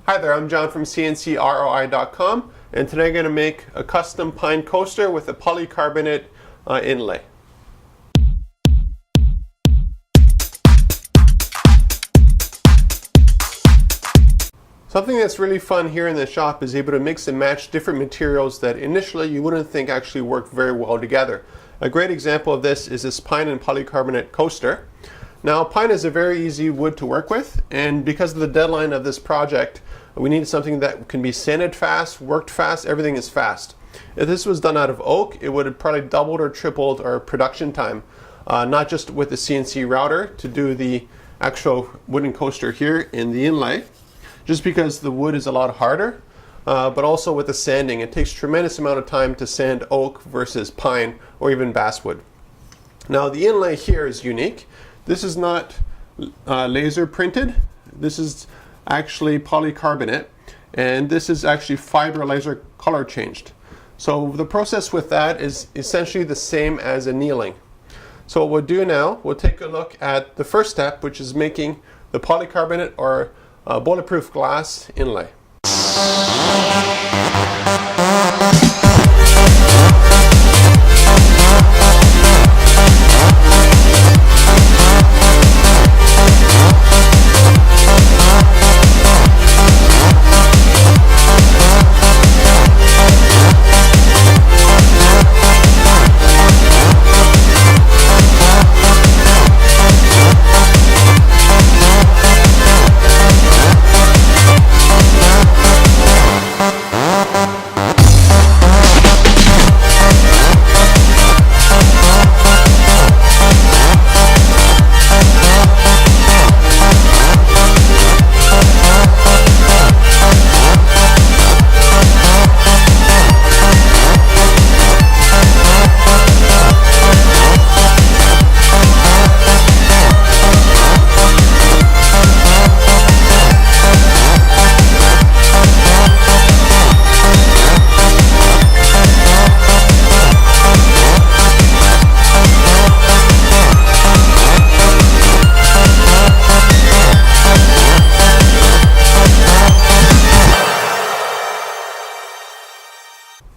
Hi there, I'm John from CNCKing.com, and today I'm going to make a custom pine coaster with a polycarbonate inlay. Something that's really fun here in the shop is able to mix and match different materials that initially you wouldn't think actually work very well together. A great example of this is this pine and polycarbonate coaster. Now, pine is a very easy wood to work with, and because of the deadline of this project, we need something that can be sanded fast, worked fast, everything is fast. If this was done out of oak, it would have probably doubled or tripled our production time, not just with the CNC router to do the actual wooden coaster here in the inlay, just because the wood is a lot harder, but also with the sanding. It takes a tremendous amount of time to sand oak versus pine or even basswood. Now, the inlay here is unique. This is not laser printed. This is actually polycarbonate, and this is actually fiber laser color changed. So the process with that is essentially the same as annealing. So what we'll do now, we'll take a look at the first step, which is making the polycarbonate or bulletproof glass inlay.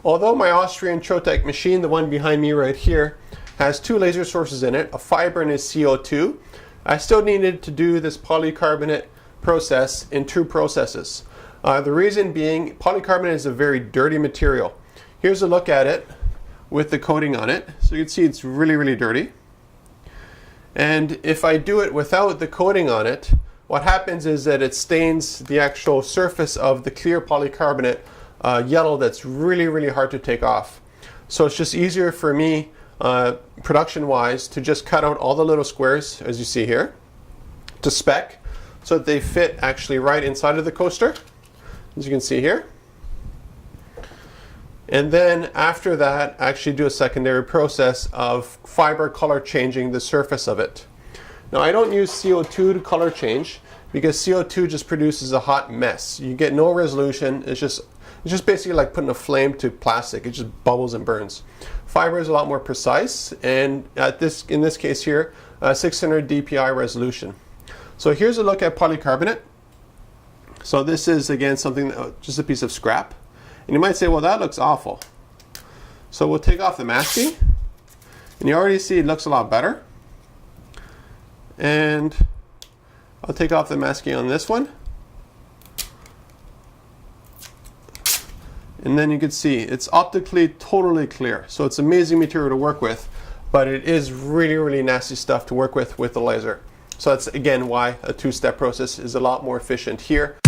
Although my Austrian Trotec machine, the one behind me right here, has two laser sources in it, a fiber and a CO2, I still needed to do this polycarbonate process in two processes. The reason being, polycarbonate is a very dirty material. Here's a look at it with the coating on it. So you can see it's really, really dirty. And if I do it without the coating on it, what happens is that it stains the actual surface of the clear polycarbonate yellow that's really, really hard to take off. So it's just easier for me, production wise, to just cut out all the little squares, as you see here, to spec, so that they fit actually right inside of the coaster, as you can see here. And then after that, actually do a secondary process of fiber color changing the surface of it. Now, I don't use CO2 to color change because CO2 just produces a hot mess. You get no resolution. It's just basically like putting a flame to plastic. It just bubbles and burns. Fiber is a lot more precise, and in this case here, 600 dpi resolution. So here's a look at polycarbonate. So this is, again, something just a piece of scrap. And you might say, well, that looks awful. So we'll take off the masking, and you already see it looks a lot better. And I'll take off the masking on this one. And then you can see it's optically totally clear. So it's amazing material to work with, but it is really, really nasty stuff to work with the laser. So that's, again, why a two-step process is a lot more efficient here.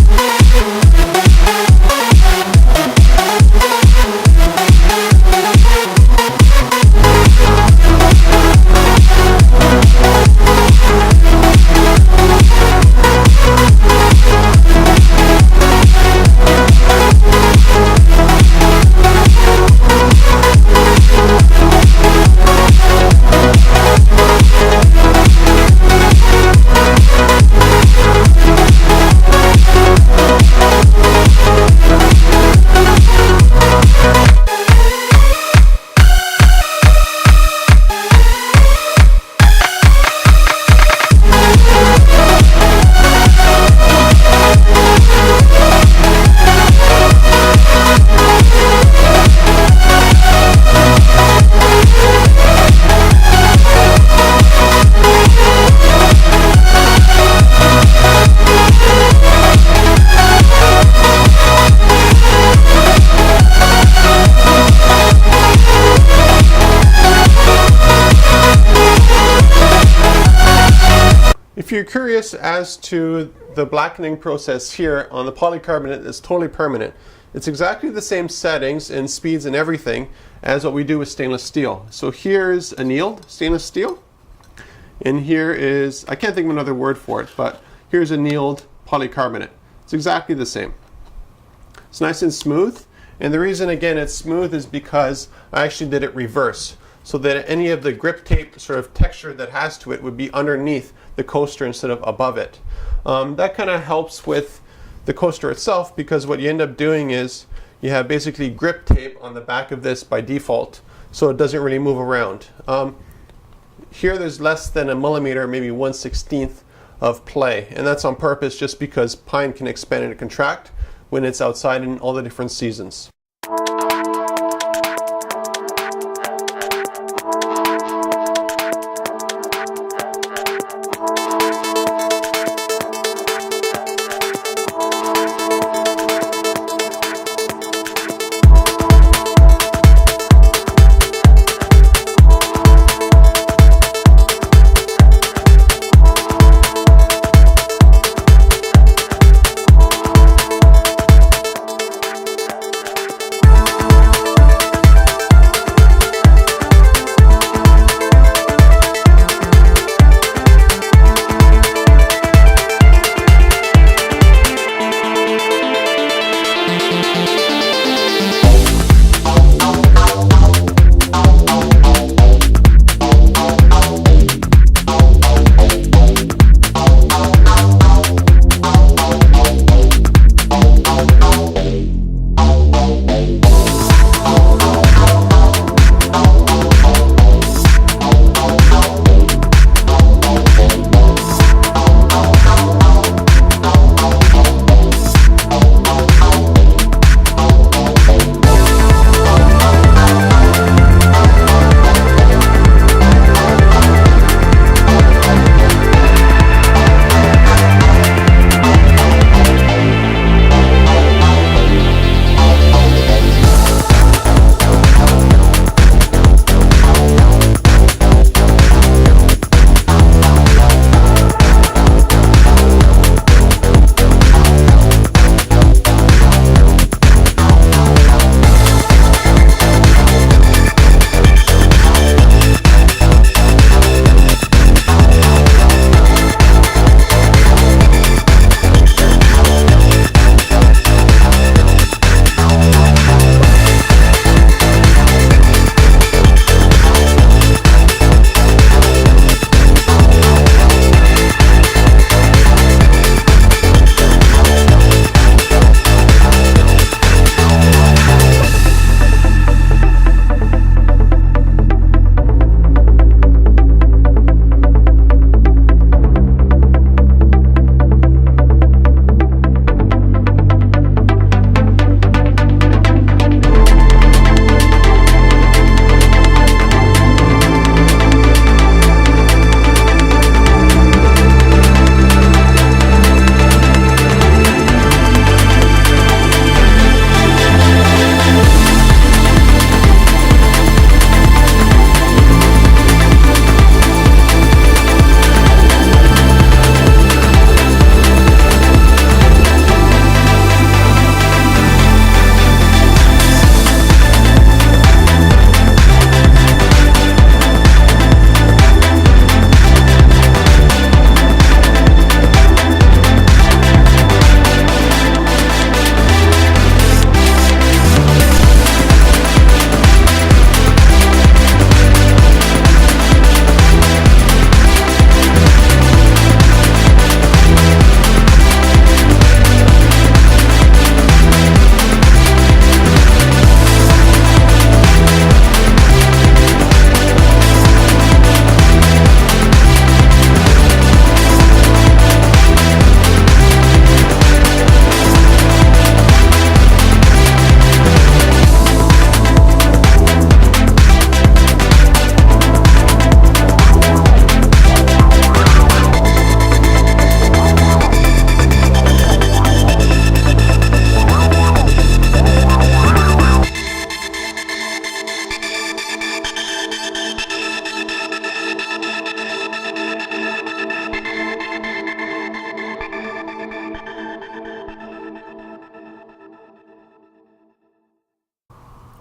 you're curious as to the blackening process here on the polycarbonate, it's totally permanent. It's exactly the same settings and speeds and everything as what we do with stainless steel. So here's annealed stainless steel, and here is, I can't think of another word for it, but here's annealed polycarbonate. It's exactly the same. It's nice and smooth, and the reason again it's smooth is because I actually did it reverse, so that any of the grip tape sort of texture that has to it would be underneath the coaster instead of above it. That kind of helps with the coaster itself, because what you end up doing is you have basically grip tape on the back of this by default, so it doesn't really move around. Here there's less than a millimeter, maybe 1/16 of play, and that's on purpose just because pine can expand and contract when it's outside in all the different seasons.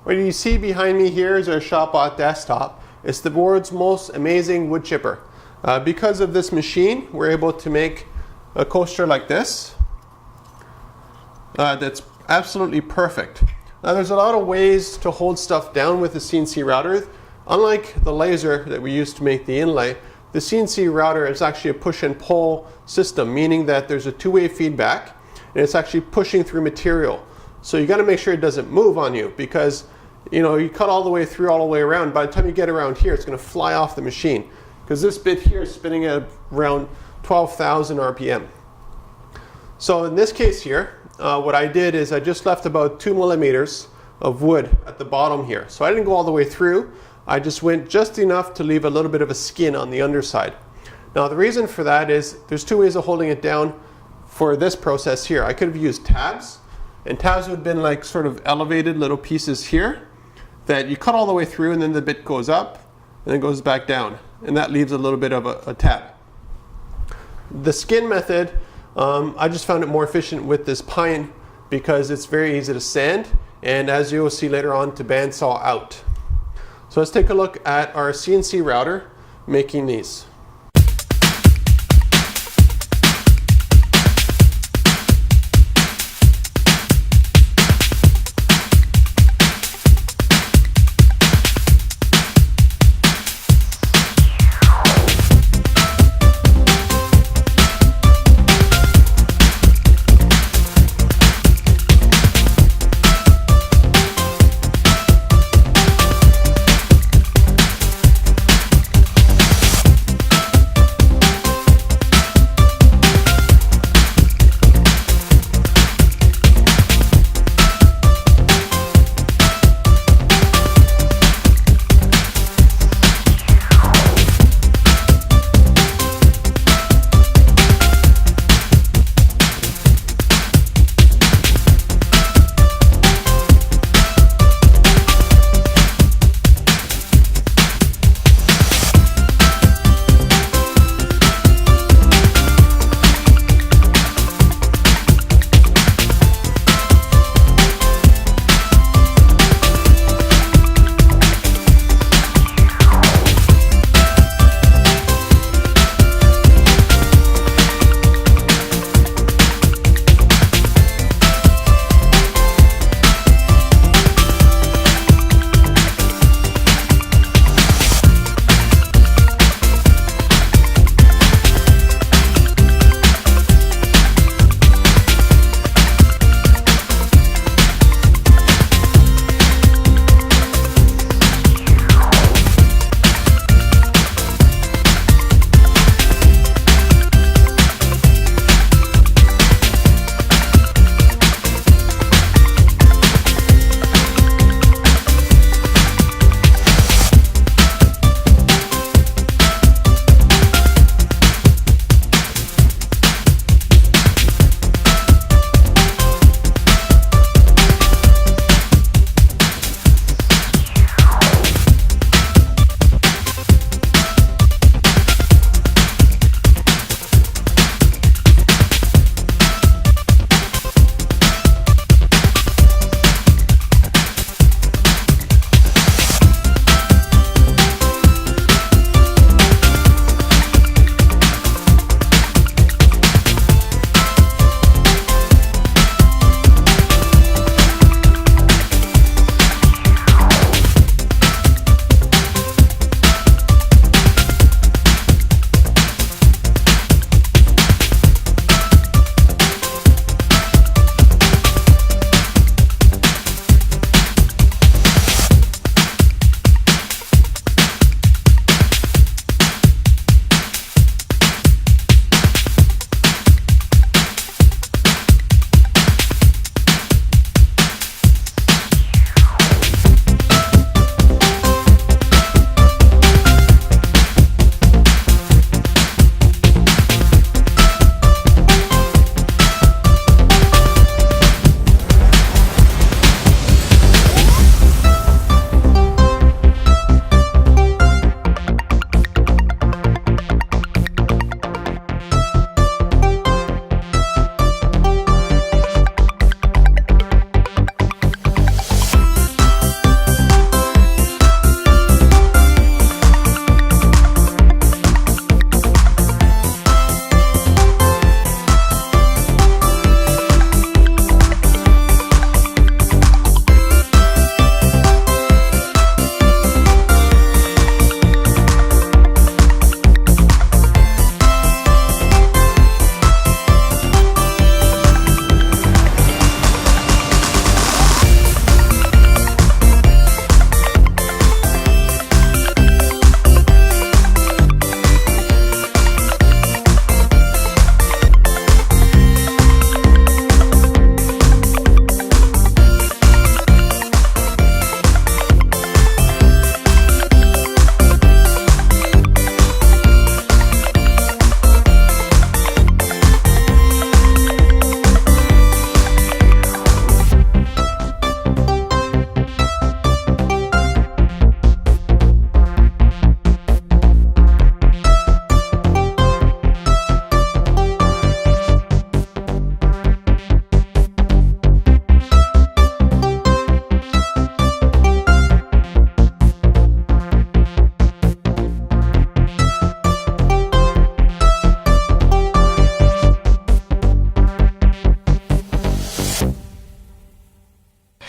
What you see behind me here is our ShopBot desktop. It's the world's most amazing wood chipper. Because of this machine, we're able to make a coaster like this that's absolutely perfect. Now there's a lot of ways to hold stuff down with the CNC router. Unlike the laser that we use to make the inlay, the CNC router is actually a push and pull system, meaning that there's a two-way feedback and it's actually pushing through material. So you got to make sure it doesn't move on you, because you cut all the way through, all the way around. By the time you get around here, it's going to fly off the machine, because this bit here is spinning at around 12,000 RPM. So in this case here, what I did is I just left about 2 millimeters of wood at the bottom here. So I didn't go all the way through. I just went just enough to leave a little bit of a skin on the underside. Now the reason for that is there's two ways of holding it down for this process here. I could have used tabs, and tabs would have been like sort of elevated little pieces here that you cut all the way through, and then the bit goes up and then goes back down, and that leaves a little bit of a tab. The skin method, I just found it more efficient with this pine because it's very easy to sand, and as you will see later on, to bandsaw out. So let's take a look at our CNC router making these.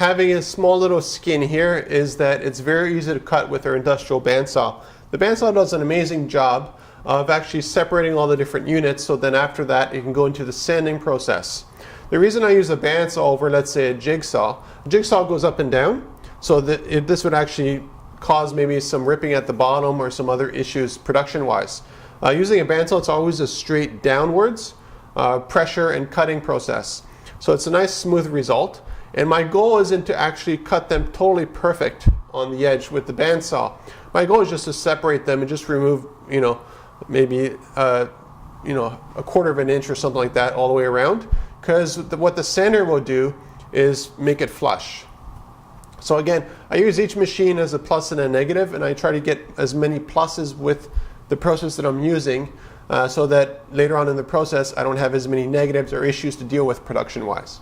having a small little skin here is that it's very easy to cut with our industrial bandsaw. The bandsaw does an amazing job of actually separating all the different units, so then after that you can go into the sanding process. The reason I use a bandsaw over, let's say, a jigsaw goes up and down, so that this would actually cause maybe some ripping at the bottom or some other issues production-wise. Using a bandsaw, it's always a straight downwards pressure and cutting process. So it's a nice smooth result. And my goal isn't to actually cut them totally perfect on the edge with the bandsaw. My goal is just to separate them and just remove, maybe a quarter of an inch or something like that all the way around. Because what the sander will do is make it flush. So again, I use each machine as a plus and a negative, and I try to get as many pluses with the process that I'm using so that later on in the process I don't have as many negatives or issues to deal with production-wise.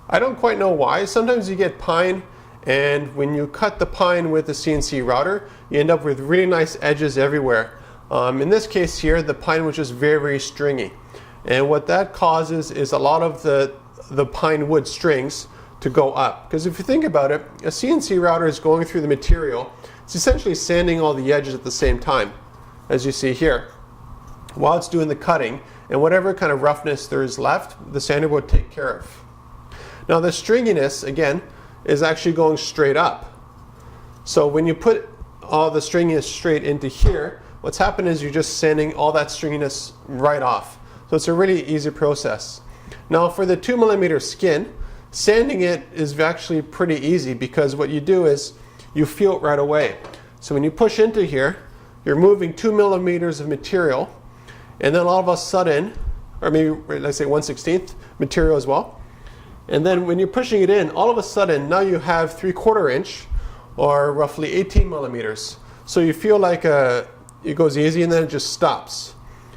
I don't quite know why. Sometimes you get pine, and when you cut the pine with the CNC router, you end up with really nice edges everywhere. In this case here, the pine was just very, very stringy. And what that causes is a lot of the pine wood strings to go up. Because if you think about it, a CNC router is going through the material. It's essentially sanding all the edges at the same time, as you see here, while it's doing the cutting. And whatever kind of roughness there is left, the sander will take care of. Now the stringiness, again, is actually going straight up. So when you put all the stringiness straight into here, what's happened is you're just sanding all that stringiness right off. So it's a really easy process. Now for the 2mm skin, sanding it is actually pretty easy, because what you do is you feel it right away. So when you push into here, you're moving 2mm of material, and then all of a sudden, or maybe let's say 1/16 material as well, and then when you're pushing it in, all of a sudden now you have 3/4 inch or roughly 18mm. So you feel like it goes easy and then it just stops.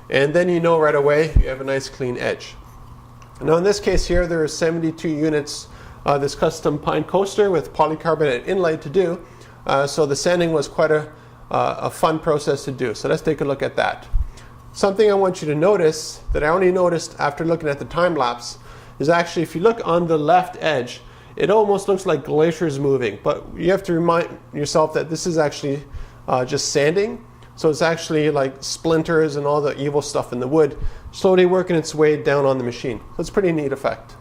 And then you know right away you have a nice clean edge. Now in this case here, there are 72 units, this custom pine coaster with polycarbonate inlay to do. So the sanding was quite a fun process to do. So let's take a look at that. Something I want you to notice that I only noticed after looking at the time lapse is actually, if you look on the left edge, it almost looks like glaciers moving, but you have to remind yourself that this is actually just sanding. So it's actually like splinters and all the evil stuff in the wood slowly working its way down on the machine. So it's a pretty neat effect.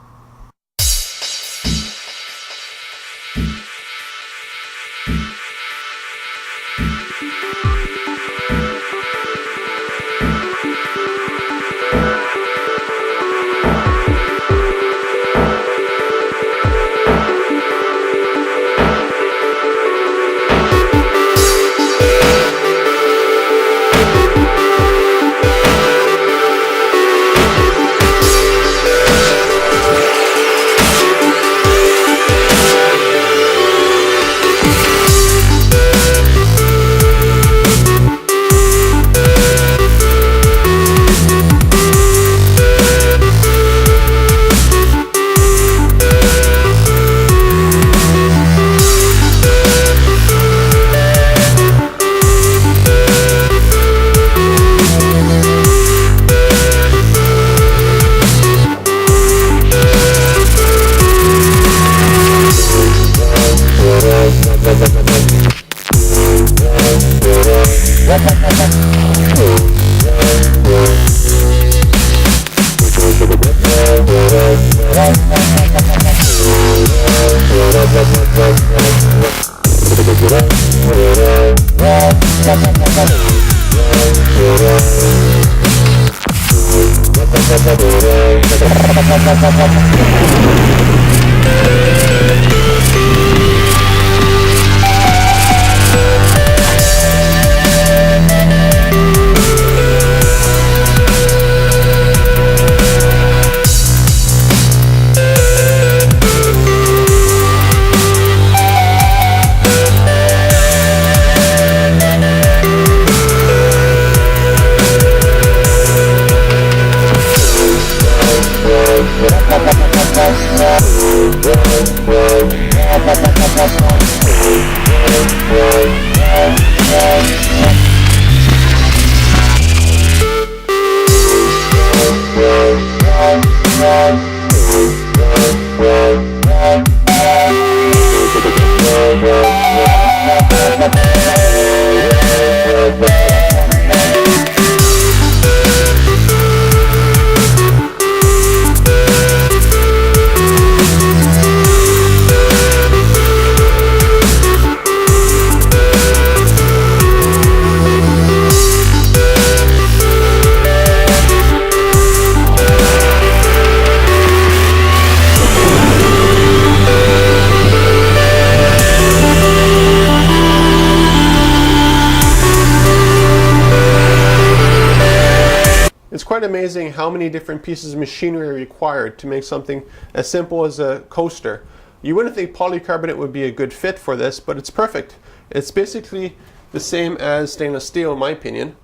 It's quite amazing how many different pieces of machinery are required to make something as simple as a coaster. You wouldn't think polycarbonate would be a good fit for this, but it's perfect. It's basically the same as stainless steel in my opinion.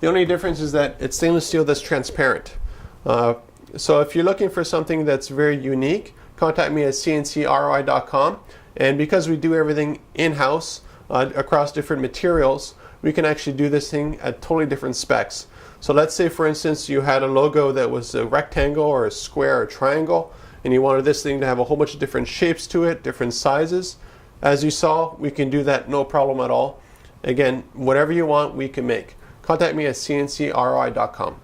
The only difference is that it's stainless steel that's transparent. So if you're looking for something that's very unique, contact me at CNCKing.com. And because we do everything in-house across different materials, we can actually do this thing at totally different specs. So let's say, for instance, you had a logo that was a rectangle or a square or a triangle, and you wanted this thing to have a whole bunch of different shapes to it, different sizes. As you saw, we can do that no problem at all. Again, whatever you want, we can make. Contact me at CNCKing.com.